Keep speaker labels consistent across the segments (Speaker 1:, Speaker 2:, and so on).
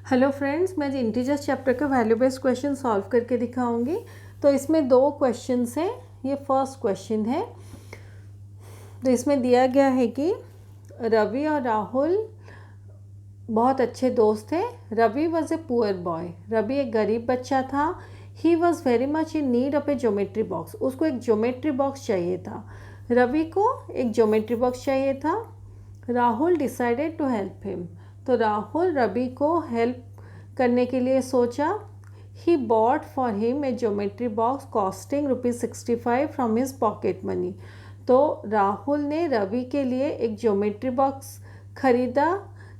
Speaker 1: Hello friends, मैं जी integers chapter का value based question solve करके दिखाऊंगी। तो इसमें दो क्वेश्चंस हैं। ये फर्स्ट क्वेश्चन है। तो इसमें दिया गया है कि रवि और राहुल बहुत अच्छे दोस्त थे। Ravi was a poor boy. Ravi एक गरीब बच्चा था। He was very much in need of a geometry box. उसको एक ज्योमेट्री बॉक्स चाहिए था। रवि को एक ज्योमेट्री बॉक्स चाहिए था। Rahul decided to help him. तो राहुल रवि को हेल्प करने के लिए सोचा। He bought for him a geometry box costing ₹65 from his pocket money. तो राहुल ने रवि के लिए एक ज्योमेट्री बॉक्स खरीदा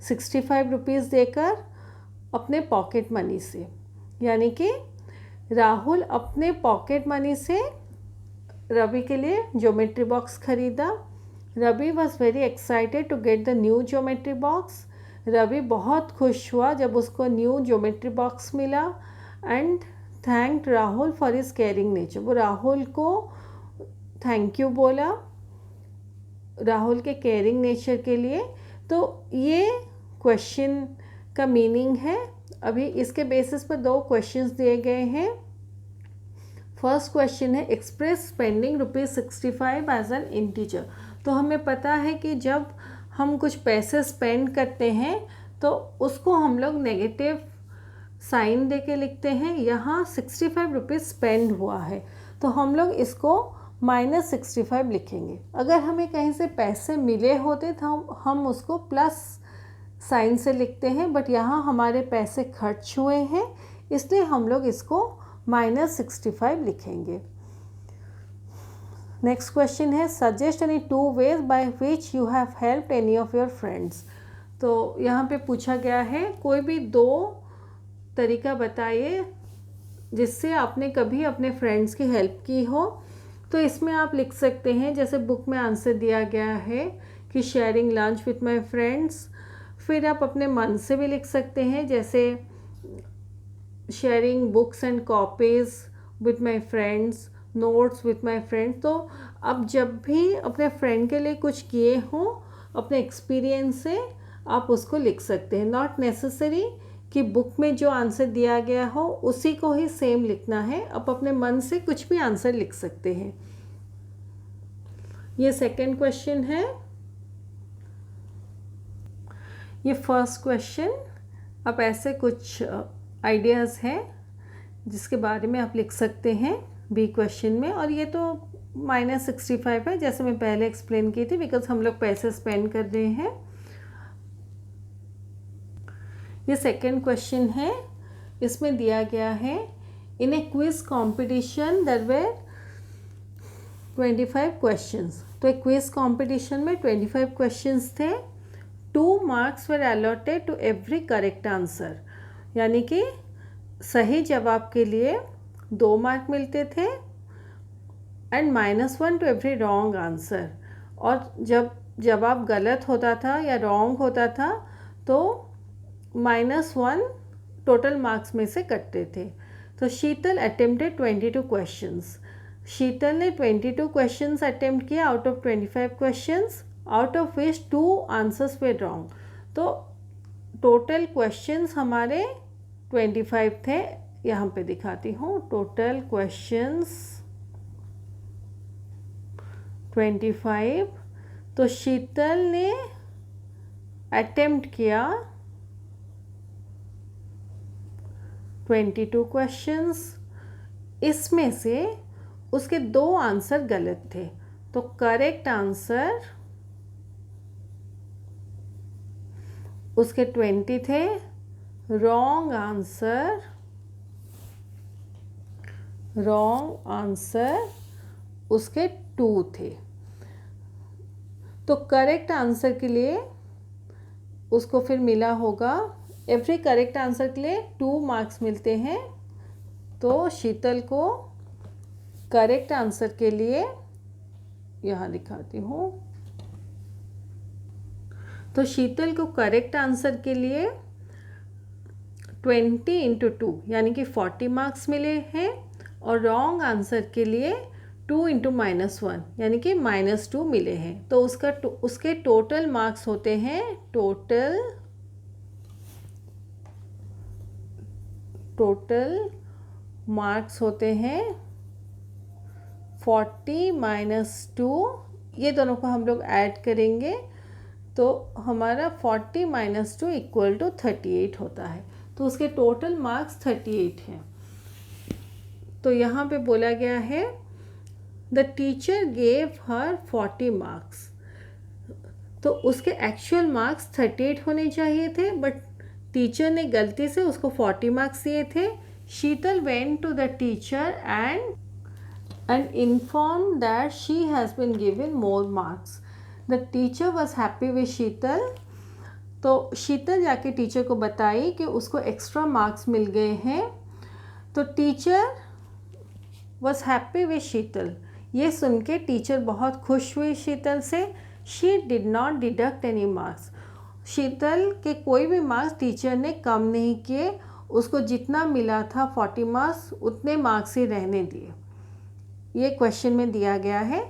Speaker 1: 65 रुपीज़ देकर अपने पॉकेट मनी से। यानी कि राहुल अपने पॉकेट मनी से रवि के लिए ज्योमेट्री बॉक्स खरीदा। Ravi was very excited to get the new geometry box. Ravi बहुत खुश हुआ जब उसको न्यू ज्योमेट्री बॉक्स मिला। And thanked Rahul for his caring nature. वो राहुल को थैंक यू बोला राहुल के केयरिंग नेचर के लिए। तो ये क्वेश्चन का मीनिंग है। अभी इसके बेसिस पर दो क्वेश्चंस दिए गए हैं। फर्स्ट क्वेश्चन है express spending ₹65 as an integer. तो हमें पता है कि जब हम कुछ पैसे स्पेंड करते हैं तो उसको हम लोग नेगेटिव साइन दे के लिखते हैं। यहाँ 65 रुपीज़ स्पेंड हुआ है तो हम लोग इसको -65 लिखेंगे। अगर हमें कहीं से पैसे मिले होते तो हम उसको प्लस साइन से लिखते हैं, बट यहाँ हमारे पैसे खर्च हुए हैं इसलिए हम लोग इसको -65 लिखेंगे। नेक्स्ट क्वेश्चन है suggest any 2 ways by which you have helped any of your friends. तो यहाँ पे पूछा गया है कोई भी 2 तरीका बताइए जिससे आपने कभी अपने फ्रेंड्स की हेल्प की हो। तो इसमें आप लिख सकते हैं, जैसे बुक में आंसर दिया गया है कि sharing lunch with my friends. फिर आप अपने मन से भी लिख सकते हैं, जैसे sharing books and copies with my friends, notes with my friends. तो आप जब भी अपने फ्रेंड के लिए कुछ किए हों अपने एक्सपीरियंस से आप उसको लिख सकते हैं। नॉट नेसेसरी कि बुक में जो आंसर दिया गया हो उसी को ही सेम लिखना है। आप अपने मन से कुछ भी आंसर लिख सकते हैं। ये सेकंड क्वेश्चन है। ये फर्स्ट क्वेश्चन आप ऐसे कुछ आइडियाज़ हैं जिसके बारे में आप लिख सकते हैं बी क्वेश्चन में। और ये तो -65 है जैसे मैं पहले एक्सप्लेन की थी, बिकॉज हम लोग पैसे स्पेंड कर रहे हैं। ये सेकंड क्वेश्चन है। इसमें दिया गया है in a quiz competition there were 25 questions. तो एक क्विज कॉम्पिटिशन में 25 क्वेश्चंस थे। 2 marks were allotted to every correct answer. यानी कि सही जवाब के लिए 2 मार्क मिलते थे and -1 to every wrong answer. और जब जवाब गलत होता था या रॉन्ग होता था तो -1 टोटल मार्क्स में से कटते थे। तो शीतल अटेम्प्टेड 22 क्वेश्चंस। शीतल ने 22 क्वेश्चंस अटेम्प्ट किया out of 25 questions, out of which 2 answers way wrong. तो टोटल क्वेश्चंस हमारे 25 थे। यहाँ पे दिखाती हूँ टोटल क्वेश्चंस 25। तो शीतल ने अटेम्प्ट किया 22 क्वेश्चंस। इसमें से उसके 2 आंसर गलत थे। तो करेक्ट आंसर उसके 20 थे, रॉन्ग आंसर उसके 2 थे। तो करेक्ट आंसर के लिए उसको फिर मिला होगा, एवरी करेक्ट आंसर के लिए 2 मार्क्स मिलते हैं। तो शीतल को करेक्ट आंसर के लिए यहाँ दिखाती हूँ। तो शीतल को करेक्ट आंसर के लिए 20 × 2 यानी कि 40 मार्क्स मिले हैं। और रॉन्ग आंसर के लिए 2 × -1 यानी कि -2 मिले हैं। तो उसके टोटल मार्क्स होते हैं टोटल टोटल मार्क्स होते हैं 40 - 2, ये दोनों को हम लोग ऐड करेंगे तो हमारा 40 - 2 = 38 होता है। तो उसके टोटल मार्क्स 38 हैं। तो यहाँ पे बोला गया है the teacher gave her 40 marks, तो उसके एक्चुअल मार्क्स 38 होने चाहिए थे, बट टीचर ने गलती से उसको 40 मार्क्स दिए थे। Sheetal went to the teacher and informed that she has been given more marks. The teacher was happy with शीतल। तो शीतल जाके टीचर को बताई कि उसको एक्स्ट्रा मार्क्स मिल गए हैं। तो टीचर was happy with शीतल, ये सुन के टीचर बहुत खुश हुई शीतल से। She did not deduct any marks, शीतल के कोई भी मार्क्स टीचर ने कम नहीं किए, उसको जितना मिला था 40 मार्क्स उतने मार्क्स ही रहने दिए। ये क्वेश्चन में दिया गया है।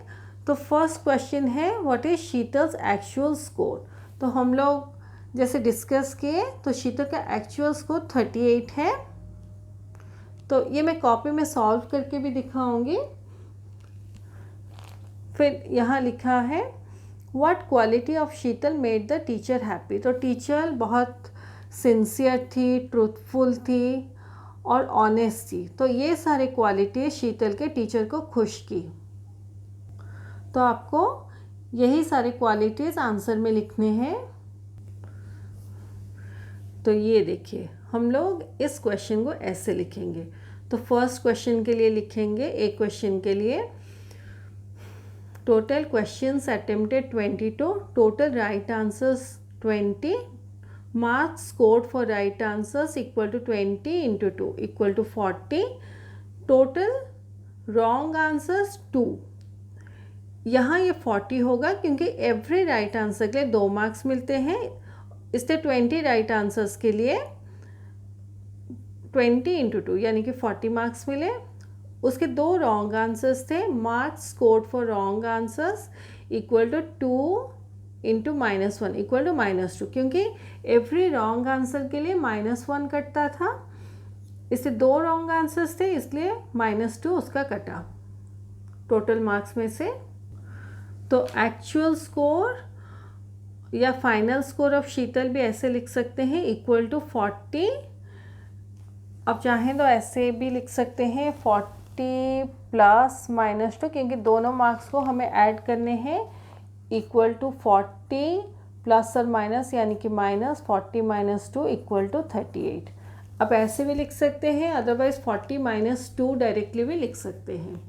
Speaker 1: तो फर्स्ट क्वेश्चन है what is Sheetal's actual score. तो हम लोग जैसे डिस्कस किए तो शीतल का एक्चुअल स्कोर 38 है। तो ये मैं कॉपी में सॉल्व करके भी दिखाऊंगी। फिर यहाँ लिखा है what quality of Sheetal made the teacher happy. तो टीचर बहुत सिंसियर थी, ट्रूथफुल थी और ऑनेस्ट थी। तो ये सारे क्वालिटी शीतल के टीचर को खुश की। तो आपको यही सारे क्वालिटीज़ आंसर में लिखने हैं। तो ये देखिए हम लोग इस क्वेश्चन को ऐसे लिखेंगे। तो फर्स्ट क्वेश्चन के लिए लिखेंगे, एक क्वेश्चन के लिए total questions attempted 22, total right answers 20, marks scored for right answers equal to 20 into 2 equal to 40, total wrong answers 2। यहाँ ये 40 होगा क्योंकि एवरी राइट आंसर के लिए 2 मार्क्स मिलते हैं, इसलिए 20 राइट आंसर्स के लिए 20 into 2 यानी कि 40 मार्क्स मिले। उसके 2 रॉन्ग आंसर्स थे, marks scored for wrong answers equal to 2 into -1 equal to -2, क्योंकि एवरी रॉन्ग आंसर के लिए -1 कटता था, इससे 2 रॉन्ग आंसर्स थे इसलिए -2 उसका कटा टोटल मार्क्स में से। तो एक्चुअल स्कोर या फाइनल स्कोर ऑफ शीतल भी ऐसे लिख सकते हैं इक्वल टू 40। अब चाहें तो ऐसे भी लिख सकते हैं 40 प्लस -2, क्योंकि दोनों मार्क्स को हमें ऐड करने हैं, इक्वल टू 40 प्लस और माइनस यानी कि -40 - 2 इक्वल टू 38। अब ऐसे भी लिख सकते हैं, अदरवाइज 40 - 2 डायरेक्टली भी लिख सकते हैं।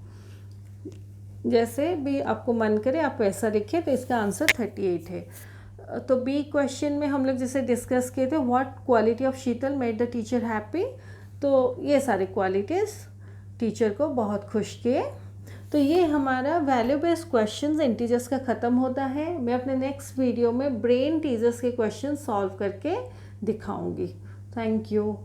Speaker 1: जैसे भी आपको मन करे आप वैसा लिखिए। तो इसका आंसर 38 है। तो बी क्वेश्चन में हम लोग जैसे डिस्कस किए थे what quality of Sheetal made the teacher happy, तो ये सारे क्वालिटीज़ टीचर को बहुत खुश किए। तो ये हमारा वैल्यू बेस्ड क्वेश्चंस इंटीजर्स का ख़त्म होता है। मैं अपने नेक्स्ट वीडियो में ब्रेन टीजर्स के क्वेश्चन सॉल्व करके दिखाऊंगी। Thank you.